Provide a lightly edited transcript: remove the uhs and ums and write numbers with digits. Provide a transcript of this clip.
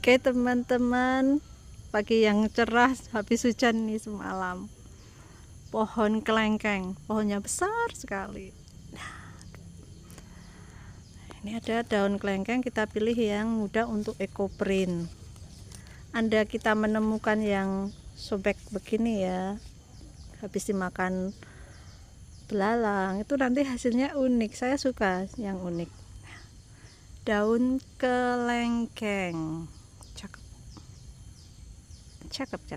Oke teman-teman, pagi yang cerah habis hujan nih semalam. Pohon kelengkeng, pohonnya besar sekali. Ini ada daun kelengkeng, kita pilih yang mudah untuk ekoprint. Anda kita menemukan yang sobek begini ya, habis dimakan belalang, itu nanti hasilnya unik. Saya suka yang unik. Daun kelengkeng, cakep, cakep, cakep.